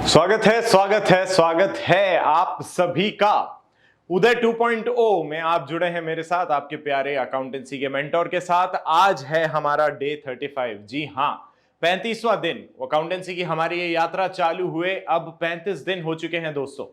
स्वागत है आप सभी का उदय 2.0 में। आप जुड़े हैं मेरे साथ, आपके प्यारे अकाउंटेंसी के मेंटोर के साथ। आज है हमारा डे 35। जी हाँ, 35वां दिन अकाउंटेंसी की हमारी ये यात्रा चालू हुए अब 35 दिन हो चुके हैं दोस्तों।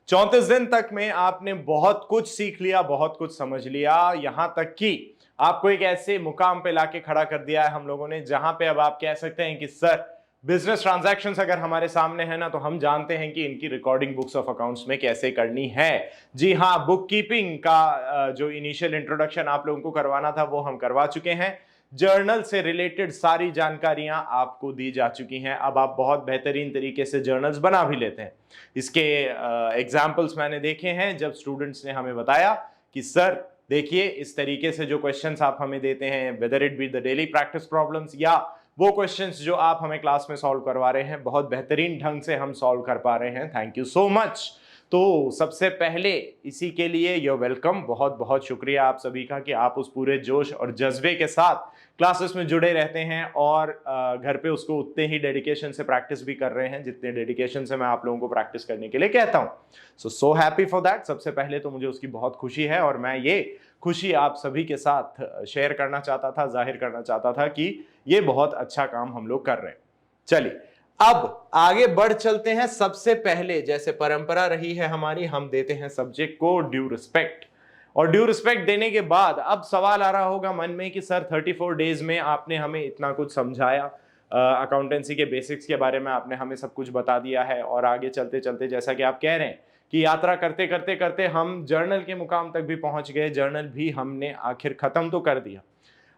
34 दिन तक में आपने बहुत कुछ सीख लिया, बहुत कुछ समझ लिया, यहां तक कि आपको एक ऐसे मुकाम पे लाके खड़ा कर दिया है हम लोगों ने जहां पे अब आप कह सकते हैं कि सर, बिजनेस ट्रांजैक्शंस अगर हमारे सामने है ना, तो हम जानते हैं कि इनकी रिकॉर्डिंग बुक्स ऑफ अकाउंट्स में कैसे करनी है। जी हाँ, बुक कीपिंग का जो इनिशियल इंट्रोडक्शन आप लोगों को करवाना था वो हम करवा चुके हैं। जर्नल से रिलेटेड सारी जानकारियां आपको दी जा चुकी हैं। अब आप बहुत बेहतरीन तरीके से जर्नल्स बना भी लेते हैं। इसके एग्जाम्पल्स मैंने देखे हैं जब स्टूडेंट्स ने हमें बताया कि सर देखिए, इस तरीके से जो क्वेश्चंस आप हमें देते हैं, whether it be the daily practice problems या वो क्वेश्चंस जो आप हमें क्लास में सॉल्व करवा रहे हैं, बहुत बेहतरीन ढंग से हम सॉल्व कर पा रहे हैं। Thank you so much. तो सबसे पहले इसी के लिए योर वेलकम, बहुत बहुत शुक्रिया आप सभी का कि आप उस पूरे जोश और जज्बे के साथ क्लासेस में जुड़े रहते हैं और घर पे उसको उतने ही डेडिकेशन से प्रैक्टिस भी कर रहे हैं जितने डेडिकेशन से मैं आप लोगों को प्रैक्टिस करने के लिए कहता हूं। So happy for that. सबसे पहले तो मुझे उसकी बहुत खुशी है और मैं ये खुशी आप सभी के साथ शेयर करना चाहता था, जाहिर करना चाहता था कि ये बहुत अच्छा काम हम लोग कर रहे हैं। चलिए अब आगे बढ़ चलते हैं। सबसे पहले जैसे परंपरा रही है हमारी, हम देते हैं सब्जेक्ट को ड्यू रिस्पेक्ट। और ड्यू रिस्पेक्ट देने के बाद अब सवाल आ रहा होगा मन में कि सर 34 डेज में आपने हमें इतना कुछ समझाया, अकाउंटेंसी के बेसिक्स के बारे में आपने हमें सब कुछ बता दिया है और आगे चलते चलते जैसा कि आप कह रहे हैं कि यात्रा करते करते करते हम जर्नल के मुकाम तक भी पहुंच गए, जर्नल भी हमने आखिर खत्म तो कर दिया।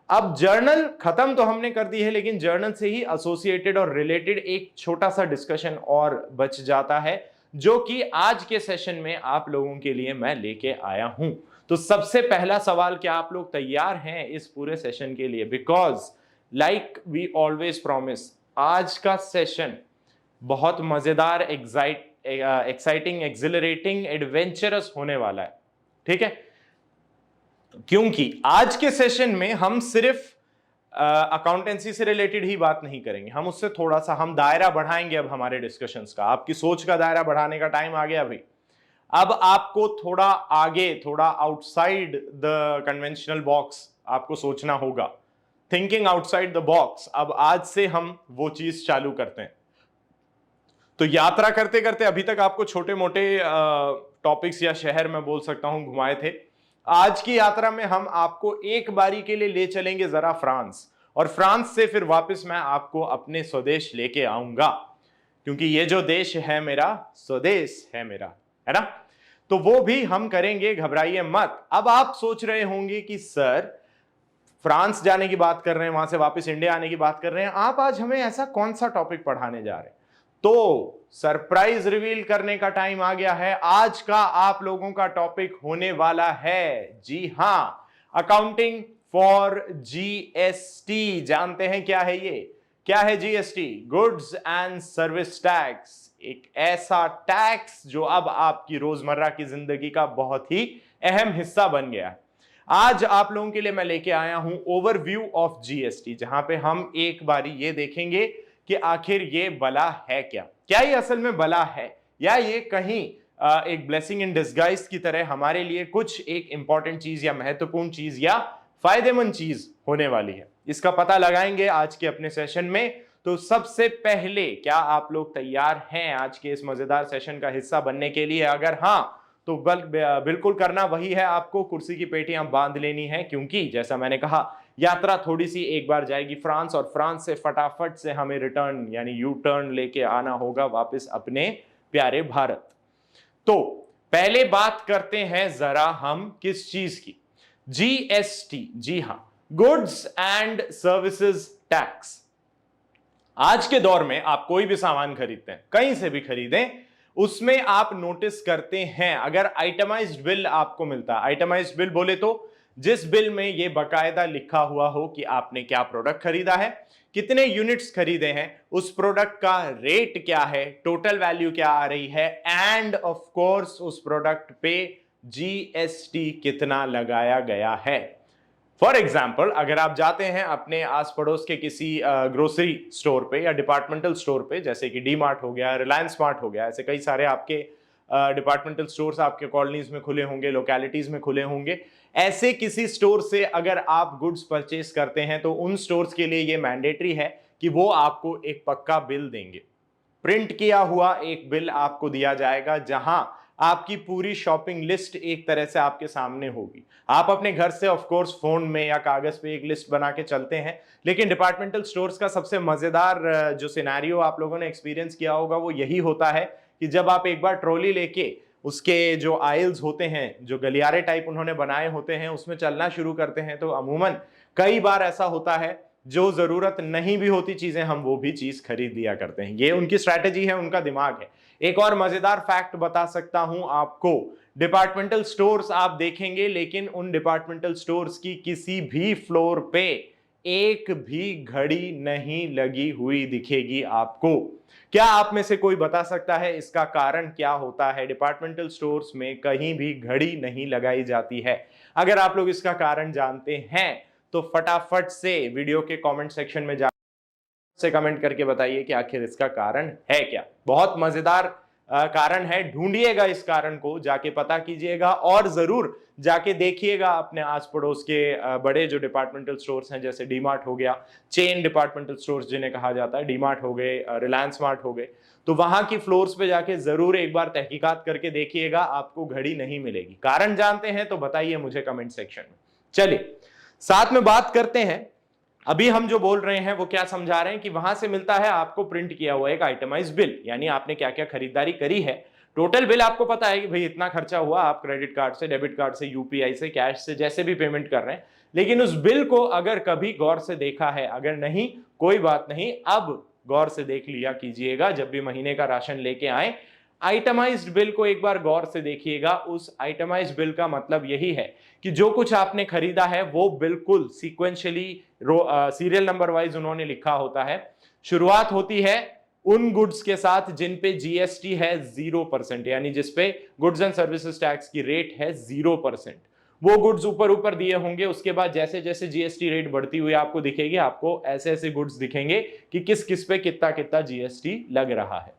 अब जर्नल खत्म तो हमने कर दी है, लेकिन जर्नल से ही एसोसिएटेड और रिलेटेड एक छोटा सा डिस्कशन और बच जाता है, जो कि आज के सेशन में आप लोगों के लिए मैं लेके आया हूं। तो सबसे पहला सवाल, क्या आप लोग तैयार हैं इस पूरे सेशन के लिए? Because like we always promise, आज का सेशन बहुत मजेदार, एक्साइटिंग, एक्सिलरेटिंग, एडवेंचरस होने वाला है। ठीक है, क्योंकि आज के सेशन में हम सिर्फ अकाउंटेंसी से रिलेटेड ही बात नहीं करेंगे, हम उससे थोड़ा सा हम दायरा बढ़ाएंगे। अब हमारे डिस्कशंस का, आपकी सोच का दायरा बढ़ाने का टाइम आ गया भाई। अब आपको थोड़ा आगे, थोड़ा आउटसाइड द कन्वेंशनल बॉक्स आपको सोचना होगा, थिंकिंग आउटसाइड द बॉक्स। अब आज से हम वो चीज चालू करते हैं। तो यात्रा करते करते अभी तक आपको छोटे मोटे टॉपिक्स या शहर मैं बोल सकता हूं घुमाए थे। आज की यात्रा में हम आपको एक बारी के लिए ले चलेंगे जरा फ्रांस, और फ्रांस से फिर वापस मैं आपको अपने स्वदेश लेके आऊंगा, क्योंकि ये जो देश है मेरा, स्वदेश है मेरा, है ना। तो वो भी हम करेंगे, घबराइए मत। अब आप सोच रहे होंगे कि सर फ्रांस जाने की बात कर रहे हैं, वहां से वापस इंडिया आने की बात कर रहे हैं, आप आज हमें ऐसा कौन सा टॉपिक पढ़ाने जा रहे हैं? तो सरप्राइज रिवील करने का टाइम आ गया है। आज का आप लोगों का टॉपिक होने वाला है, जी हां, अकाउंटिंग फॉर जीएसटी। जानते हैं क्या है ये? क्या है GST? Goods and service tax. एक ऐसा टैक्स जो अब आपकी रोजमर्रा की जिंदगी का बहुत ही अहम हिस्सा बन गया है। आज आप लोगों के लिए मैं लेके आया हूं ओवरव्यू ऑफ जीएसटी, जहां पे हम एक बारी ये देखेंगे कि आखिर ये बला है क्या। क्या ये असल में बला है, या ये कहीं एक ब्लेसिंग इन डिस्गाइज की तरह हमारे लिए कुछ एक इंपॉर्टेंट चीज या महत्वपूर्ण चीज या फायदेमंद चीज होने वाली है? इसका पता लगाएंगे आज के अपने सेशन में। तो सबसे पहले, क्या आप लोग तैयार हैं आज के इस मजेदार सेशन का हिस्सा बनने के लिए? अगर हां, तो बिल्कुल करना वही है, आपको कुर्सी की पेटियां बांध लेनी है, क्योंकि जैसा मैंने कहा, यात्रा थोड़ी सी एक बार जाएगी फ्रांस, और फ्रांस से फटाफट से हमें रिटर्न यानी यू टर्न लेके आना होगा वापस अपने प्यारे भारत। तो पहले बात करते हैं जरा हम किस चीज की? जीएसटी। जी हां, गुड्स एंड सर्विसेज टैक्स। आज के दौर में आप कोई भी सामान खरीदते हैं, कहीं से भी खरीदें, उसमें आप नोटिस करते हैं, अगर आइटमाइज्ड बिल आपको मिलता है, आइटमाइज्ड बिल बोले तो जिस बिल में ये बकायदा लिखा हुआ हो कि आपने क्या प्रोडक्ट खरीदा है, कितने यूनिट्स खरीदे हैं, उस प्रोडक्ट का रेट क्या है, टोटल वैल्यू क्या आ रही है, एंड ऑफ कोर्स उस प्रोडक्ट पे जीएसटी कितना लगाया गया है। फॉर एग्जाम्पल अगर आप जाते हैं अपने आस पड़ोस के किसी ग्रोसरी स्टोर पे या डिपार्टमेंटल स्टोर पे, जैसे कि डी मार्ट हो गया, रिलायंस स्मार्ट हो गया, ऐसे कई सारे आपके डिपार्टमेंटल स्टोर्स आपके कॉलोनीज में खुले होंगे, लोकेलिटीज में खुले होंगे। ऐसे किसी स्टोर से अगर आप गुड्स परचेस करते हैं तो उन स्टोर्स के लिए यह मैंडेटरी है कि वो आपको एक पक्का बिल देंगे, प्रिंट किया हुआ एक बिल आपको दिया जाएगा, जहां आपकी पूरी शॉपिंग लिस्ट एक तरह से आपके सामने होगी। आप अपने घर से ऑफ कोर्स फोन में या कागज पे एक लिस्ट बना के चलते हैं, लेकिन डिपार्टमेंटल स्टोर्स का सबसे मजेदार जो सिनेरियो आप लोगों ने एक्सपीरियंस किया होगा वो यही होता है कि जब आप एक बार ट्रॉली लेके उसके जो आइल्स होते हैं, जो गलियारे टाइप उन्होंने बनाए होते हैं, उसमें चलना शुरू करते हैं, तो अमूमन कई बार ऐसा होता है जो जरूरत नहीं भी होती चीजें हम वो भी चीज खरीद लिया करते हैं। ये उनकी स्ट्रैटेजी है, उनका दिमाग है। एक और मजेदार फैक्ट बता सकता हूं आपको, डिपार्टमेंटल स्टोर्स आप देखेंगे लेकिन उन डिपार्टमेंटल स्टोर्स की किसी भी फ्लोर पे एक भी घड़ी नहीं लगी हुई दिखेगी आपको। क्या आप में से कोई बता सकता है इसका कारण क्या होता है? डिपार्टमेंटल स्टोर्स में कहीं भी घड़ी नहीं लगाई जाती है। अगर आप लोग इसका कारण जानते हैं तो फटाफट से वीडियो के कमेंट सेक्शन में जा से कमेंट करके बताइए कि आखिर इसका कारण है क्या। बहुत मजेदार कारण है, ढूंढिएगा इस कारण को, जाके पता कीजिएगा और जरूर जाके देखिएगा अपने आस पड़ोस के बड़े जो डिपार्टमेंटल स्टोर्स हैं, जैसे डी मार्ट हो गया, चेन डिपार्टमेंटल स्टोर्स जिन्हें कहा जाता है, डी मार्ट हो गए, रिलायंस स्मार्ट हो गए, तो वहां की फ्लोर्स पे जाके जरूर एक बार तहकीकात करके देखिएगा, आपको घड़ी नहीं मिलेगी। कारण जानते हैं तो बताइए मुझे कमेंट सेक्शन में। चलिए साथ में बात करते हैं, अभी हम जो बोल रहे हैं वो क्या समझा रहे हैं कि वहां से मिलता है आपको प्रिंट किया हुआ एक आइटमाइज्ड बिल, यानी आपने क्या क्या खरीदारी करी है, टोटल बिल आपको पता है कि भाई इतना खर्चा हुआ, आप क्रेडिट कार्ड से, डेबिट कार्ड से, यूपीआई से, कैश से, जैसे भी पेमेंट कर रहे हैं। लेकिन उस बिल को अगर कभी गौर से देखा है, अगर नहीं कोई बात नहीं, अब गौर से देख लिया कीजिएगा, जब भी महीने का राशन लेके आए आइटमाइज्ड बिल को एक बार गौर से देखिएगा। उस आइटमाइज्ड बिल का मतलब यही है कि जो कुछ आपने खरीदा है वो बिल्कुल सीक्वेंशियली सीरियल नंबर वाइज उन्होंने लिखा होता है। शुरुआत होती है उन गुड्स के साथ जिन पे जीएसटी है 0%, यानी जिसपे गुड्स एंड सर्विसेज टैक्स की रेट है 0%। वो गुड्स ऊपर ऊपर दिए होंगे, उसके बाद जैसे जैसे जीएसटी रेट बढ़ती हुई आपको दिखेगी, आपको ऐसे ऐसे गुड्स दिखेंगे कि किस किस पे कितना कितना जीएसटी लग रहा है।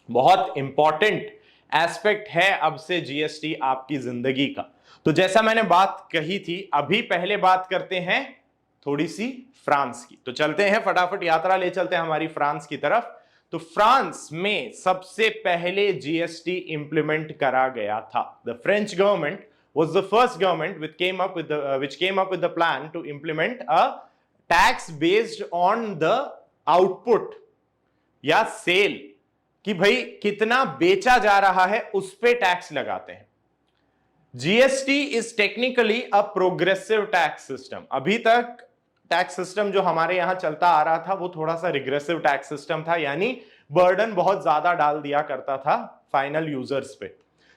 बहुत इंपॉर्टेंट एस्पेक्ट है अब से जीएसटी आपकी जिंदगी का। तो जैसा मैंने बात कही थी, अभी पहले बात करते हैं थोड़ी सी फ्रांस की। तो चलते हैं फटाफट, यात्रा ले चलते हैं हमारी फ्रांस की तरफ। तो फ्रांस में सबसे पहले जीएसटी इंप्लीमेंट करा गया था। The French government was the first government which came up with the plan to implement a tax based on the output या सेल, कि भाई कितना बेचा जा रहा है उस पे टैक्स लगाते हैं। GST is technically a progressive tax system. अभी तक टैक्स सिस्टम जो हमारे यहां चलता आ रहा था वो थोड़ा सा रिग्रेसिव टैक्स सिस्टम था, यानी बर्डन बहुत ज्यादा डाल दिया करता था फाइनल यूजर्स पे।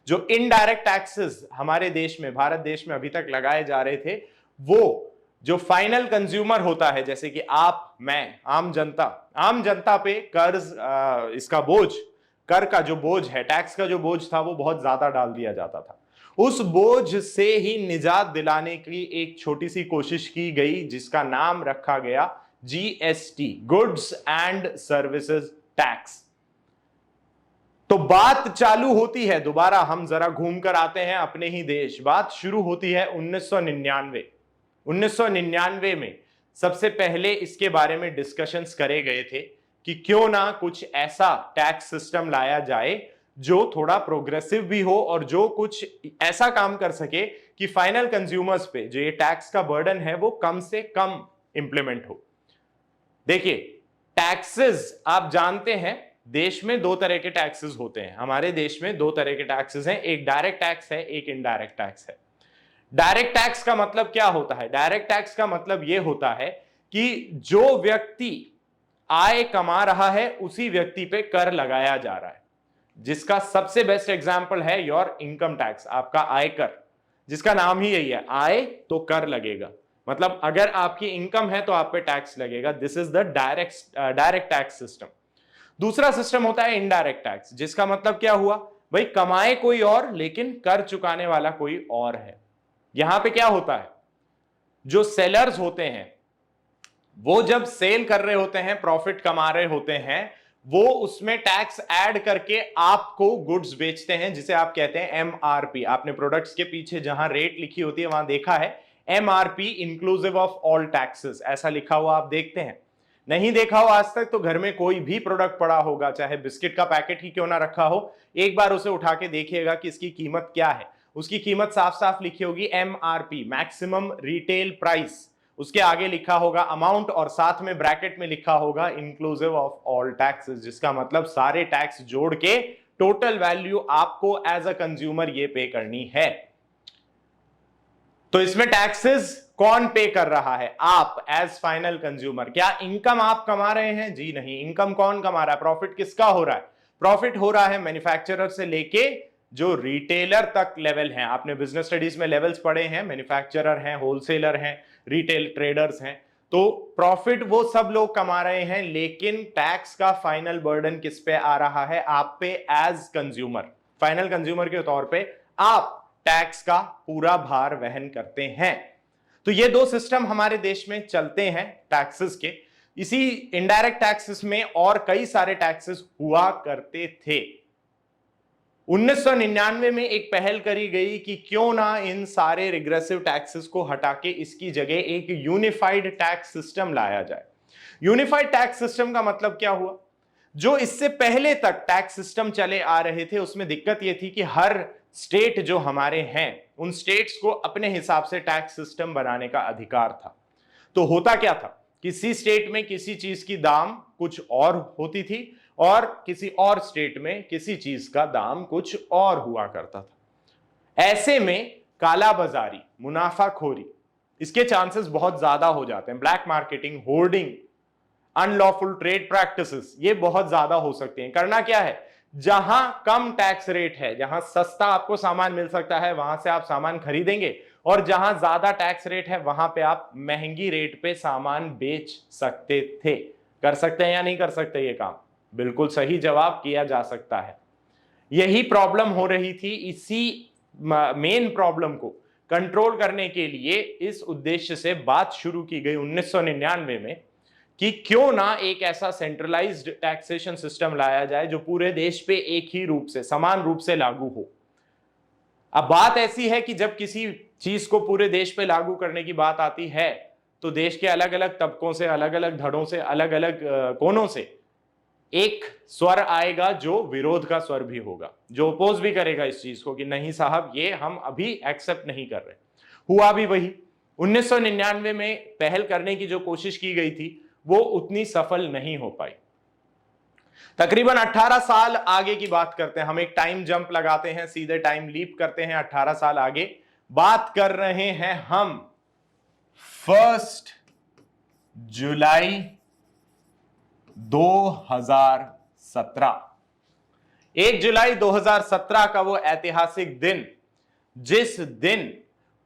जो इनडायरेक्ट टैक्सेस हमारे देश में, भारत देश में अभी तक लगाए जा रहे थे, वो जो फाइनल कंज्यूमर होता है, जैसे कि आप, मैं, आम जनता पे कर्ज, इसका बोझ, कर का जो बोझ है, टैक्स का जो बोझ था वो बहुत ज्यादा डाल दिया जाता था। उस बोझ से ही निजात दिलाने की एक छोटी सी कोशिश की गई जिसका नाम रखा गया GST, goods and services tax. तो बात चालू होती है, दोबारा हम जरा घूम कर आते हैं अपने ही देश। बात शुरू होती है 1999। 1999 में सबसे पहले इसके बारे में डिस्कशंस करे गए थे कि क्यों ना कुछ ऐसा टैक्स सिस्टम लाया जाए जो थोड़ा प्रोग्रेसिव भी हो और जो कुछ ऐसा काम कर सके कि फाइनल कंज्यूमर्स पे जो ये टैक्स का बर्डन है वो कम से कम इंप्लीमेंट हो। देखिए, टैक्सेस आप जानते हैं, देश में दो तरह के टैक्सेस होते हैं। हमारे देश में दो तरह के टैक्सेस हैं, एक डायरेक्ट टैक्स है, एक इनडायरेक्ट टैक्स है। डायरेक्ट टैक्स का मतलब क्या होता है? डायरेक्ट टैक्स का मतलब यह होता है कि जो व्यक्ति आय कमा रहा है उसी व्यक्ति पे कर लगाया जा रहा है, जिसका सबसे बेस्ट एग्जांपल है योर इनकम टैक्स, आपका आयकर, जिसका नाम ही यही है, आय तो कर लगेगा। मतलब अगर आपकी इनकम है तो आप पे टैक्स लगेगा। This is the direct tax system. दूसरा सिस्टम होता है इनडायरेक्ट टैक्स, जिसका मतलब क्या हुआ, भाई कमाए कोई और लेकिन कर चुकाने वाला कोई और है। यहां पे क्या होता है, जो सेलर्स होते हैं वो जब सेल कर रहे होते हैं, प्रॉफिट कमा रहे होते हैं, वो उसमें टैक्स ऐड करके आपको गुड्स बेचते हैं, जिसे आप कहते हैं एमआरपी। आपने प्रोडक्ट्स के पीछे जहां रेट लिखी होती है वहां देखा है MRP inclusive of all taxes, ऐसा लिखा हुआ आप देखते हैं। नहीं देखा हो आज तक तो घर में कोई भी प्रोडक्ट पड़ा होगा, चाहे बिस्किट का पैकेट ही क्यों ना रखा हो, एक बार उसे उठा के देखिएगा कि इसकी कीमत क्या है। उसकी कीमत साफ साफ लिखी होगी एमआरपी, मैक्सिमम रिटेल प्राइस। उसके आगे लिखा होगा अमाउंट और साथ में ब्रैकेट में लिखा होगा इंक्लूसिव ऑफ ऑल टैक्सेस, जिसका मतलब सारे टैक्स जोड़ के टोटल वैल्यू आपको एज अ कंज्यूमर ये पे करनी है। तो इसमें टैक्सेस कौन पे कर रहा है? आप एज फाइनल कंज्यूमर। क्या इनकम आप कमा रहे हैं? जी नहीं। इनकम कौन कमा रहा है? प्रॉफिट किसका हो रहा है? प्रॉफिट हो रहा है मैन्युफैक्चरर से लेके जो रिटेलर तक लेवल हैं। आपने बिजनेस स्टडीज में लेवल्स पढ़े हैं, मैन्युफैक्चरर हैं, होलसेलर हैं, रिटेल ट्रेडर्स हैं। तो प्रॉफिट वो सब लोग कमा रहे हैं, लेकिन टैक्स का फाइनल बर्डन किस पे आ रहा है? आप पे एज कंज्यूमर, फाइनल कंज्यूमर के तौर पे आप टैक्स का पूरा भार वहन करते हैं। तो ये दो सिस्टम हमारे देश में चलते हैं टैक्सेस के। इसी इनडायरेक्ट टैक्सेस में और कई सारे टैक्सेस हुआ करते थे। 1999 में एक पहल करी गई कि क्यों ना इन सारे रिग्रेसिव टैक्सेस को हटा के इसकी जगह एक यूनिफाइड टैक्स सिस्टम लाया जाए। यूनिफाइड टैक्स सिस्टम का मतलब क्या हुआ? जो इससे पहले तक टैक्स सिस्टम चले आ रहे थे उसमें दिक्कत यह थी कि हर स्टेट जो हमारे हैं उन स्टेट्स को अपने हिसाब से टैक्स सिस्टम बनाने का अधिकार था। तो होता क्या था, किसी स्टेट में किसी चीज की दाम कुछ और होती थी और किसी और स्टेट में किसी चीज का दाम कुछ और हुआ करता था। ऐसे में काला बाजारी, मुनाफाखोरी, इसके चांसेस बहुत ज्यादा हो जाते हैं। Black marketing, hoarding, unlawful trade practices, ये बहुत ज्यादा हो सकती हैं। करना क्या है, जहां कम टैक्स रेट है, जहां सस्ता आपको सामान मिल सकता है, वहां से आप सामान खरीदेंगे, और जहां ज्यादा टैक्स रेट है वहां पे आप महंगी रेट पे सामान बेच सकते थे। कर सकते हैं या नहीं कर सकते ये काम? बिल्कुल सही जवाब, किया जा सकता है। यही प्रॉब्लम हो रही थी। इसी मेन प्रॉब्लम को कंट्रोल करने के लिए इस उद्देश्य से बात शुरू की गई 1999 में कि क्यों ना एक ऐसा सेंट्रलाइज्ड टैक्सेशन सिस्टम लाया जाए जो पूरे देश पे एक ही रूप से, समान रूप से लागू हो। अब बात ऐसी है कि जब किसी चीज को पूरे देश पे लागू करने की बात आती है तो देश के अलग अलग तबकों से, अलग अलग धड़ों से, अलग अलग कोनों से एक स्वर आएगा जो विरोध का स्वर भी होगा, जो अपोज भी करेगा इस चीज को कि नहीं साहब ये हम अभी एक्सेप्ट नहीं कर रहे। हुआ भी वही। 1999 में पहल करने की जो कोशिश की गई थी वो उतनी सफल नहीं हो पाई। तकरीबन 18 साल आगे की बात करते हैं हम, एक टाइम जंप लगाते हैं, सीधे टाइम लीप करते हैं 18 साल आगे। बात कर रहे हैं हम 1 जुलाई 2017। 1 जुलाई 2017 का वो ऐतिहासिक दिन जिस दिन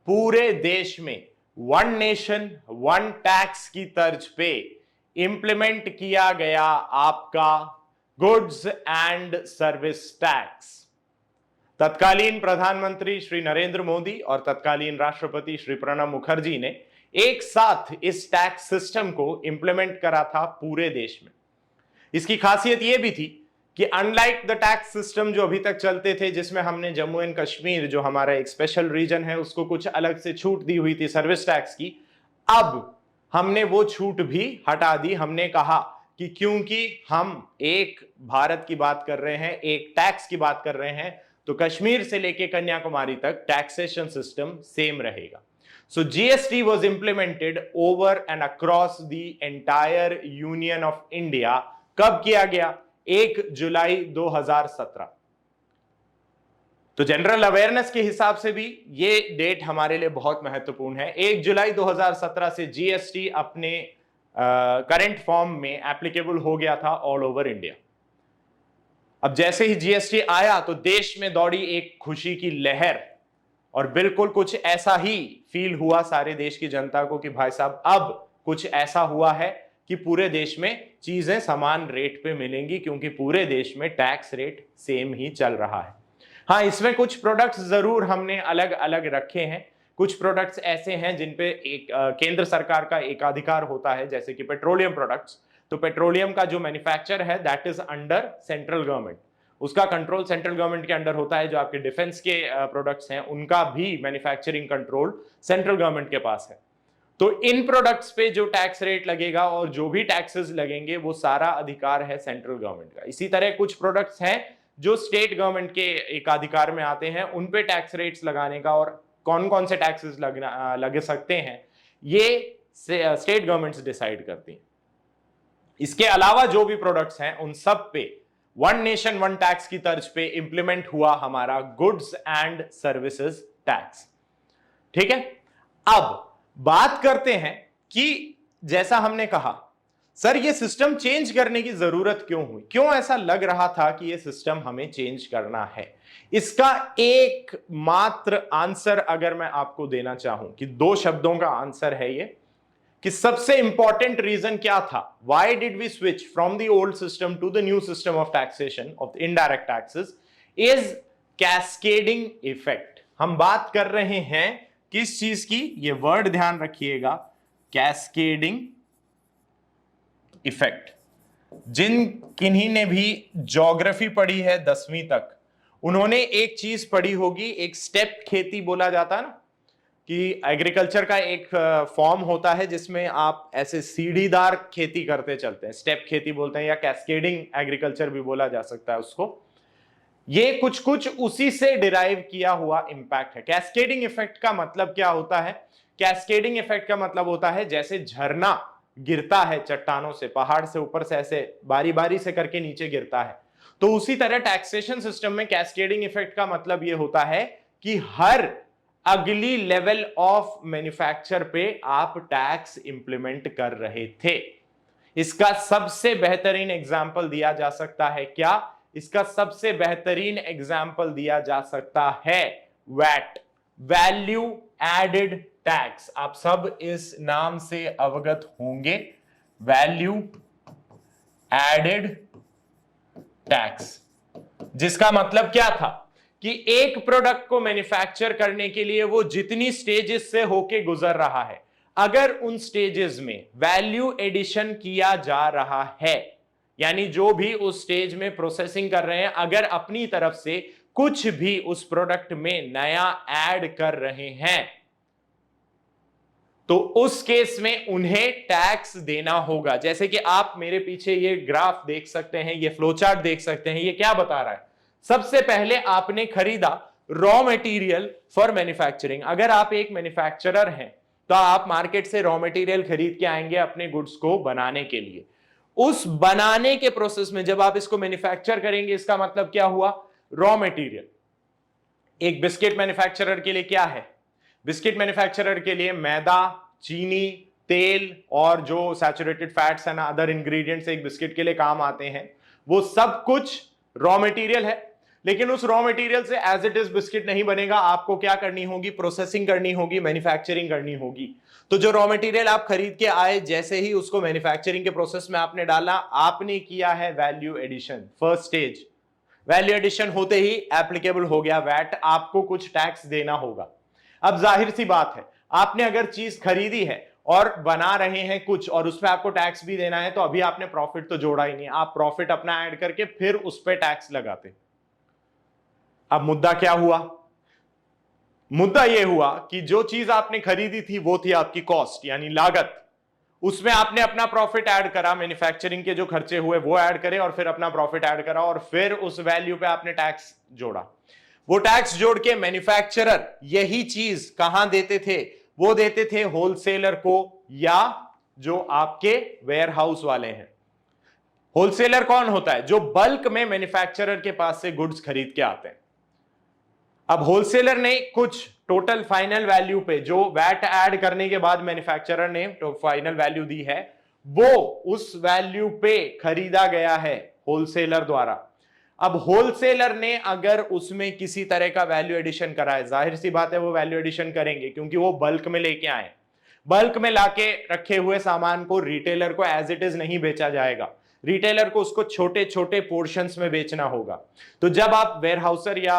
पूरे देश में वन नेशन वन टैक्स की तर्ज पे इंप्लीमेंट किया गया आपका गुड्स एंड सर्विस टैक्स। तत्कालीन प्रधानमंत्री श्री नरेंद्र मोदी और तत्कालीन राष्ट्रपति श्री प्रणब मुखर्जी ने एक साथ इस टैक्स सिस्टम को इंप्लीमेंट करा था पूरे देश में। इसकी खासियत यह भी थी कि अनलाइक द टैक्स सिस्टम जो अभी तक चलते थे, जिसमें हमने जम्मू एंड कश्मीर जो हमारा एक स्पेशल रीजन है उसको कुछ अलग से छूट दी हुई थी सर्विस टैक्स की, अब हमने वो छूट भी हटा दी। हमने कहा कि क्योंकि हम एक भारत की बात कर रहे हैं, एक टैक्स की बात कर रहे हैं, तो कश्मीर से लेके कन्याकुमारी तक टैक्सेशन सिस्टम सेम रहेगा। So GST was implemented over and across the entire Union of India। कब किया गया? 1 जुलाई 2017। तो जनरल अवेयरनेस के हिसाब से भी ये डेट हमारे लिए बहुत महत्वपूर्ण है। 1 जुलाई 2017 से GST अपने करंट फॉर्म में एप्लीकेबल हो गया था ऑल ओवर इंडिया। अब जैसे ही GST आया तो देश में दौड़ी एक खुशी की लहर, और बिल्कुल कुछ ऐसा ही फील हुआ सारे देश की जनता को कि भाई साहब अब कुछ ऐसा हुआ है कि पूरे देश में चीजें समान रेट पे मिलेंगी, क्योंकि पूरे देश में टैक्स रेट सेम ही चल रहा है। हाँ, इसमें कुछ प्रोडक्ट्स जरूर हमने अलग अलग रखे हैं, कुछ प्रोडक्ट्स ऐसे हैं जिन पे एक केंद्र सरकार का एकाधिकार होता है, जैसे कि पेट्रोलियम प्रोडक्ट्स। तो पेट्रोलियम का जो मैन्युफैक्चर है that is under central government, उसका कंट्रोल सेंट्रल गवर्नमेंट के अंडर होता है। जो आपके डिफेंस के प्रोडक्ट्स हैं उनका भी मैन्युफैक्चरिंग कंट्रोल सेंट्रल गवर्नमेंट के पास है। तो इन प्रोडक्ट्स पे जो टैक्स रेट लगेगा और जो भी टैक्सेस लगेंगे वो सारा अधिकार है सेंट्रल गवर्नमेंट का। इसी तरह कुछ प्रोडक्ट्स हैं जो स्टेट गवर्नमेंट के एकाधिकार में आते हैं, उन पे टैक्स रेट्स लगाने का और कौन कौन से टैक्सेस लग सकते हैं ये स्टेट गवर्नमेंट्स डिसाइड करती हैं। इसके अलावा जो भी प्रोडक्ट्स हैं उन सब पे वन नेशन वन टैक्स की तर्ज पे इंप्लीमेंट हुआ हमारा गुड्स एंड सर्विसेज टैक्स। ठीक है, अब बात करते हैं कि जैसा हमने कहा सर ये सिस्टम चेंज करने की जरूरत क्यों हुई, क्यों ऐसा लग रहा था कि ये सिस्टम हमें चेंज करना है। इसका एक मात्र आंसर अगर मैं आपको देना चाहूं कि 2 शब्दों का आंसर है ये, कि सबसे इंपॉर्टेंट रीजन क्या था, why did we switch from the old system to the new system of taxation of indirect taxes, is cascading effect. हम बात कर रहे हैं किस चीज की, ये वर्ड ध्यान रखिएगा, कैस्केडिंग इफेक्ट। जिन किन्हीं ने भी ज्योग्राफी पढ़ी है 10वीं तक, उन्होंने एक चीज पढ़ी होगी, एक स्टेप खेती बोला जाता है ना, कि एग्रीकल्चर का एक फॉर्म होता है जिसमें आप ऐसे सीढ़ीदार खेती करते चलते हैं, स्टेप खेती बोलते हैं, या कैस्केडिंग एग्रीकल्चर भी बोला जा सकता है उसको। ये कुछ कुछ उसी से डिराइव किया हुआ इंपैक्ट है। कैस्केडिंग इफेक्ट का मतलब क्या होता है, कैस्केडिंग इफेक्ट का मतलब होता है जैसे झरना गिरता है चट्टानों से, पहाड़ से ऊपर से ऐसे बारी बारी से करके नीचे गिरता है, तो उसी तरह टैक्सेशन सिस्टम में कैस्केडिंग इफेक्ट का मतलब यह होता है कि हर अगली लेवल ऑफ मैन्युफैक्चर पे आप टैक्स इंप्लीमेंट कर रहे थे। इसका सबसे बेहतरीन एग्जाम्पल दिया जा सकता है क्या, इसका सबसे बेहतरीन एग्जाम्पल दिया जा सकता है वैट, वैल्यू एडेड टैक्स। आप सब इस नाम से अवगत होंगे, वैल्यू एडेड टैक्स, जिसका मतलब क्या था कि एक प्रोडक्ट को मैन्युफैक्चर करने के लिए वो जितनी स्टेजेस से होके गुजर रहा है, अगर उन स्टेजेस में वैल्यू एडिशन किया जा रहा है, यानी जो भी उस स्टेज में प्रोसेसिंग कर रहे हैं अगर अपनी तरफ से कुछ भी उस प्रोडक्ट में नया ऐड कर रहे हैं, तो उस केस में उन्हें टैक्स देना होगा। जैसे कि आप मेरे पीछे ये ग्राफ देख सकते हैं, ये फ्लोचार्ट देख सकते हैं, ये क्या बता रहा है, सबसे पहले आपने खरीदा रॉ मटेरियल फॉर मैन्युफैक्चरिंग। अगर आप एक मैन्युफैक्चरर हैं तो आप मार्केट से रॉ मटेरियल खरीद के आएंगे अपने गुड्स को बनाने के लिए। उस बनाने के प्रोसेस में जब आप इसको मैन्युफैक्चर करेंगे, इसका मतलब क्या हुआ, रॉ मटेरियल। एक बिस्किट मैन्युफैक्चरर के लिए क्या है, बिस्किट मैन्युफैक्चरर के लिए मैदा, चीनी, तेल और जो saturated fats and other ingredients एक बिस्किट के लिए काम आते हैं, वो सब कुछ रॉ मटेरियल है। लेकिन उस रॉ मटेरियल से एज इट इज बिस्किट नहीं बनेगा, आपको क्या करनी होगी, प्रोसेसिंग करनी होगी, मैन्युफैक्चरिंग करनी होगी। तो जो रॉ मटेरियल आप खरीद के आए, जैसे ही उसको मैन्युफैक्चरिंग के प्रोसेस में आपने डाला, आपने किया है value addition, first stage. Value addition होते ही एप्लीकेबल हो गया वैट, आपको कुछ टैक्स देना होगा। अब जाहिर सी बात है, आपने अगर चीज खरीदी है और बना रहे हैं कुछ और उस पर आपको टैक्स भी देना है, तो अभी आपने प्रॉफिट तो जोड़ा ही नहीं, आप प्रॉफिट अपना ऐड करके फिर उस पर टैक्स लगाते। अब मुद्दा क्या हुआ, मुद्दा यह हुआ कि जो चीज आपने खरीदी थी वो थी आपकी कॉस्ट यानी लागत, उसमें आपने अपना प्रॉफिट ऐड करा, मैन्युफैक्चरिंग के जो खर्चे हुए वो ऐड करे और फिर अपना प्रॉफिट ऐड करा और फिर उस वैल्यू पे आपने टैक्स जोड़ा। वो टैक्स जोड़ के मैन्युफैक्चरर यही चीज कहां देते थे, वो देते थे होलसेलर को या जो आपके वेयरहाउस वाले हैं। होलसेलर कौन होता है, जो बल्क में मैन्युफैक्चरर के पास से गुड्स खरीद के आते हैं। अब होलसेलर ने कुछ टोटल फाइनल वैल्यू पे जो वैट ऐड करने के बाद मैन्युफैक्चरर ने तो फाइनल वैल्यू दी है, वो उस वैल्यू पे खरीदा गया है होलसेलर द्वारा। अब होलसेलर ने अगर उसमें किसी तरह का वैल्यू एडिशन कराए, जाहिर सी बात है वो वैल्यू एडिशन करेंगे क्योंकि वो बल्क में लेके आए। बल्क में लाके रखे हुए सामान को रिटेलर को एज इट इज नहीं बेचा जाएगा, रिटेलर को उसको छोटे छोटे पोर्शंस में बेचना होगा। तो जब आप वेयरहाउसर या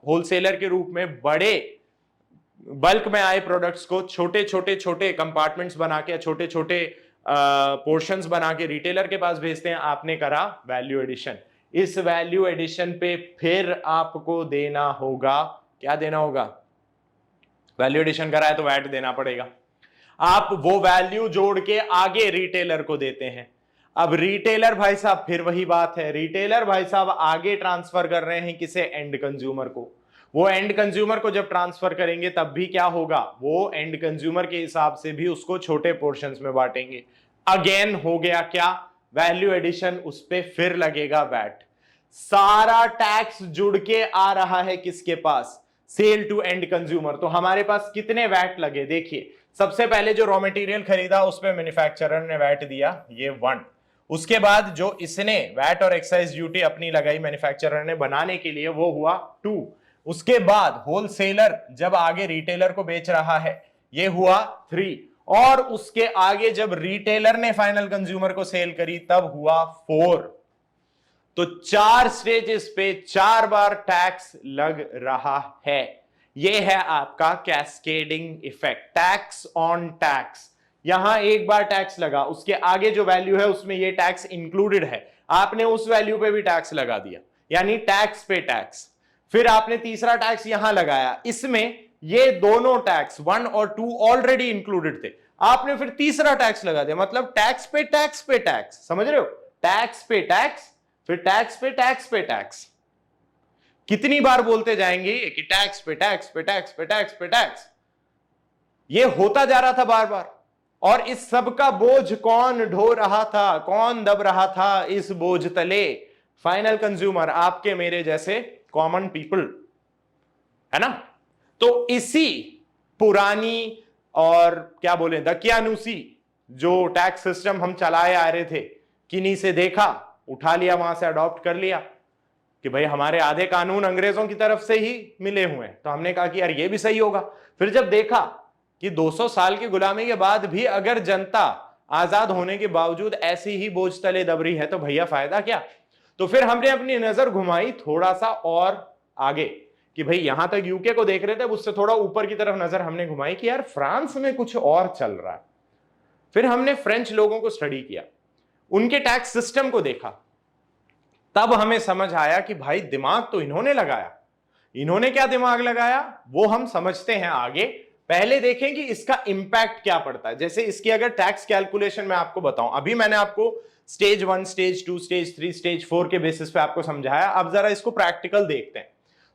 होलसेलर के रूप में बड़े बल्क में आए प्रोडक्ट्स को छोटे छोटे छोटे कंपार्टमेंट्स बना के, छोटे छोटे पोर्शंस बना के रिटेलर के पास भेजते हैं, आपने करा वैल्यू एडिशन। इस वैल्यू एडिशन पे फिर आपको देना होगा, क्या देना होगा, वैल्यू एडिशन करा है तो वैट देना पड़ेगा। आप वो वैल्यू जोड़ के आगे रिटेलर को देते हैं। अब रिटेलर भाई साहब, फिर वही बात है, रिटेलर भाई साहब आगे ट्रांसफर कर रहे हैं किसे, एंड कंज्यूमर को। वो एंड कंज्यूमर को जब ट्रांसफर करेंगे तब भी क्या होगा, वो एंड कंज्यूमर के हिसाब से भी उसको छोटे पोर्शंस में बांटेंगे। अगेन हो गया क्या, वैल्यू एडिशन, उस पे फिर लगेगा वैट। सारा टैक्स जुड़ के आ रहा है किसके पास, सेल टू एंड कंज्यूमर। तो हमारे पास कितने वैट लगे, देखिए सबसे पहले जो रॉ मटेरियल खरीदा उस पे मैन्युफैक्चरर ने वैट दिया, ये 1। उसके बाद जो इसने वैट और एक्साइज ड्यूटी अपनी लगाई मैन्युफैक्चरर ने बनाने के लिए, वो हुआ 2। उसके बाद होलसेलर जब आगे रिटेलर को बेच रहा है, ये हुआ 3। और उसके आगे जब रिटेलर ने फाइनल कंज्यूमर को सेल करी तब हुआ 4। तो 4 स्टेजेस पे 4 बार टैक्स लग रहा है। यह है आपका cascading effect, tax on tax. यहां एक बार टैक्स लगा, उसके आगे जो वैल्यू है उसमें ये टैक्स इंक्लूडेड है, आपने उस वैल्यू पे भी टैक्स लगा दिया, यानी टैक्स पे टैक्स। फिर आपने तीसरा टैक्स यहां लगाया, इसमें ये दोनों टैक्स 1 और 2 ऑलरेडी इंक्लूडेड थे, आपने फिर तीसरा टैक्स लगा दिया, मतलब टैक्स पे टैक्स पे टैक्स। समझ रहे हो, टैक्स पे टैक्स, फिर टैक्स पे टैक्स पे टैक्स। कितनी बार बोलते जाएंगे कि टैक्स पे टैक्स पे टैक्स पे टैक्स पे टैक्स, ये होता जा रहा था बार बार। और इस सब का बोझ कौन ढो रहा था, कौन दब रहा था इस बोझ तले, फाइनल कंज्यूमर, आपके मेरे जैसे कॉमन पीपल, है ना। तो इसी पुरानी और क्या बोले दकियानूसी जो टैक्स सिस्टम हम चलाए आ रहे थे, किन्हीं से देखा, उठा लिया, वहां से अडॉप्ट कर लिया कि भाई हमारे आधे कानून अंग्रेजों की तरफ से ही मिले हुए हैं, तो हमने कहा कि यार ये भी सही होगा। फिर जब देखा कि 200 साल की गुलामी के बाद भी अगर जनता आजाद होने के बावजूद ऐसी ही बोझ तले दब रही है, तो भैया फायदा क्या। तो फिर हमने अपनी नजर घुमाई थोड़ा सा और आगे, कि भाई यहां तक यूके को देख रहे थे, उससे थोड़ा ऊपर की तरफ नजर हमने घुमाई कि यार फ्रांस में कुछ और चल रहा है। फिर हमने फ्रेंच लोगों को स्टडी किया, उनके टैक्स सिस्टम को देखा, तब हमें समझ आया कि भाई दिमाग तो इन्होंने लगाया। इन्होंने क्या दिमाग लगाया वो हम समझते हैं आगे। पहले देखें कि इसका इंपैक्ट क्या पड़ता है। जैसे इसकी अगर टैक्स कैलकुलेशन मैं आपको बताऊं, अभी मैंने आपको स्टेज 1, स्टेज 2, स्टेज 3, स्टेज 4 के बेसिस पे आपको समझाया। अब जरा इसको प्रैक्टिकल देखते हैं।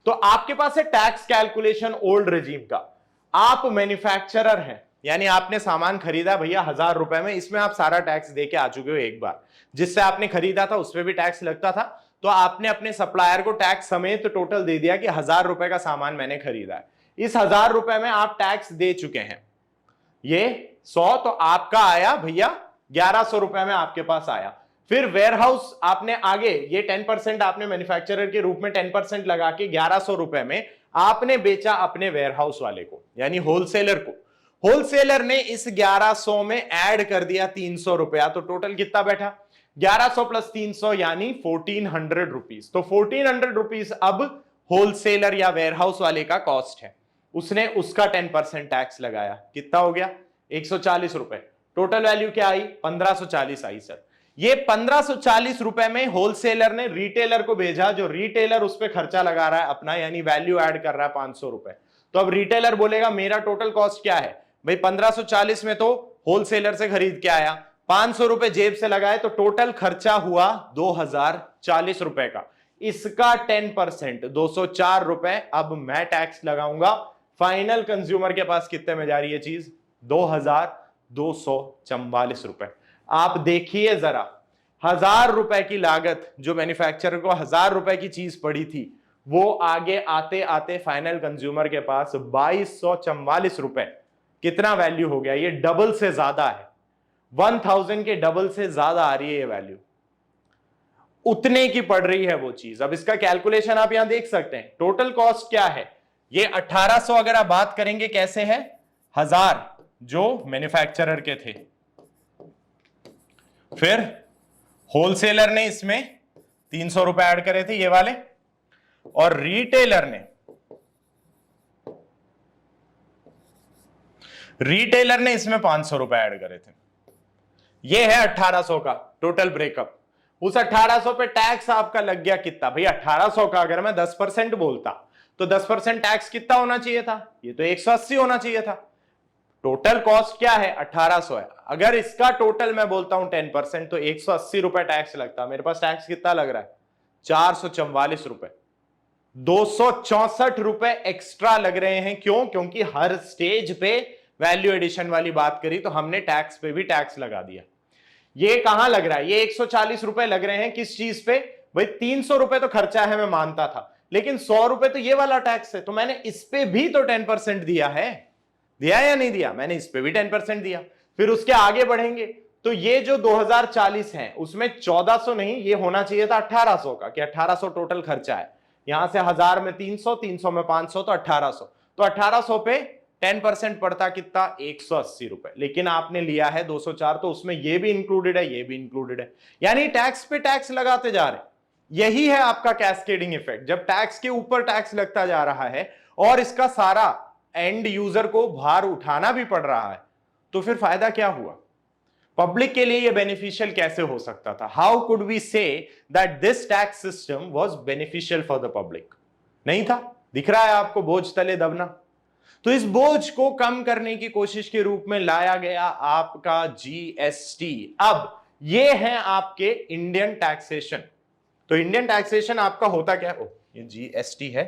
तो आपके पास है टैक्स कैलकुलेशन ओल्ड रेजिम का। आप मैन्युफैक्चरर हैं, यानी आपने सामान खरीदा भैया 1000 रुपए में, इसमें आप सारा टैक्स दे के आ चुके हो एक बार। जिससे आपने खरीदा था उस पर भी टैक्स लगता था, तो आपने अपने सप्लायर को टैक्स समेत टोटल दे दिया कि 1000 रुपए का सामान मैंने खरीदा है। इस 1000 रुपए में आप टैक्स दे चुके हैं, ये 100, तो आपका आया भैया 1100 रुपए में आपके पास आया। फिर वेयरहाउस आपने आगे ये 10% आपने मैन्युफैक्चरर के रूप में 10% लगा के 1100 रुपए में आपने बेचा अपने वेयरहाउस वाले को, यानी होलसेलर को। होलसेलर ने इस 1100 में ऐड कर दिया 300 रुपया, तो टोटल कितना बैठा, 1100 प्लस 300 यानी 1400 रुपीज। तो 1400 रुपीज अब होलसेलर या वेयरहाउस वाले का कॉस्ट है, उसने उसका 10% टैक्स लगाया, कितना हो गया 140 रुपए। टोटल वैल्यू क्या आई 1540 आई सर। ये 1540 रुपए में होलसेलर ने रिटेलर को भेजा, जो रिटेलर उस पर खर्चा लगा रहा है अपना, यानी वैल्यू ऐड कर रहा है 500 रुपए। तो अब रिटेलर बोलेगा मेरा टोटल कॉस्ट क्या है भाई, 1540 में तो होलसेलर से खरीद के आया, 500 रुपए जेब से लगाए, तो टोटल खर्चा हुआ 2040 रुपए का। इसका 10% 204 रुपए अब मैं टैक्स लगाऊंगा। फाइनल कंज्यूमर के पास कितने में जा रही है चीज, 2244 रुपए। आप देखिए जरा, 1000 रुपए की लागत जो मैन्युफैक्चरर को 1000 रुपए की चीज पड़ी थी, वो आगे आते आते फाइनल कंज्यूमर के पास 2244 रुपए। कितना वैल्यू हो गया, ये डबल से ज्यादा है, 1000 के डबल से ज्यादा आ रही है ये वैल्यू, उतने की पड़ रही है वो चीज। अब इसका कैलकुलेशन आप यहां देख सकते हैं, टोटल कॉस्ट क्या है, ये 1800 अगर आप बात करेंगे कैसे है, 1000 जो मैन्युफैक्चरर के थे, फिर होलसेलर ने इसमें 300 रुपए ऐड करे थे ये वाले, और रिटेलर ने रिटेलर ने इसमें 500 रुपए ऐड करे थे। ये है 1800 का टोटल ब्रेकअप। उस 1800 पे टैक्स आपका लग गया कितना भाई? 1800 का अगर मैं 10% बोलता तो 10% टैक्स कितना होना चाहिए था? ये तो 180 होना चाहिए था। टोटल कॉस्ट क्या है? 1800 है। अगर इसका टोटल मैं बोलता हूं 10% तो 180 रुपए टैक्स लगता। मेरे पास टैक्स कितना लग रहा है? 444 रुपए। 264 रुपए एक्स्ट्रा लग रहे हैं। क्यों? क्योंकि हर स्टेज पे वैल्यू एडिशन वाली बात करी तो हमने टैक्स पे भी टैक्स लगा दिया। ये कहां लग रहा है? ये 140 रुपए लग रहे हैं किस चीज पे भाई? 300 रुपए तो खर्चा है, मैं मानता था, लेकिन 100 रुपए तो ये वाला टैक्स है, तो मैंने इस पे भी तो 10% दिया है। दिया या नहीं दिया? मैंने इस पे भी 10% दिया। फिर उसके आगे बढ़ेंगे तो ये जो 2040 है उसमें 1400 नहीं, ये होना चाहिए था 1800 का, कि 1800 टोटल खर्चा है। यहां से 1000 में 300, 300 में 500 तो 1800। तो 1800 पे 10% पड़ता कितना? 180 रुपए। लेकिन आपने लिया है 204, तो उसमें ये भी इंक्लूडेड है, ये भी इंक्लूडेड है, यानी टैक्स पे टैक्स लगाते जा रहे। यही है आपका कैस्केडिंग इफेक्ट। जब टैक्स के ऊपर टैक्स लगता जा रहा है और इसका सारा एंड यूजर को भार उठाना भी पड़ रहा है, तो फिर फायदा क्या हुआ? पब्लिक के लिए ये बेनिफिशियल कैसे हो सकता था? How could we say that this tax system was beneficial for the public? नहीं था। दिख रहा है आपको बोझ तले दबना। तो इस बोझ को कम करने की कोशिश के रूप में लाया गया आपका जीएसटी। अब ये है आपके इंडियन टैक्सेशन। तो इंडियन टैक्सेशन आपका होता क्या है? ये जीएसटी है।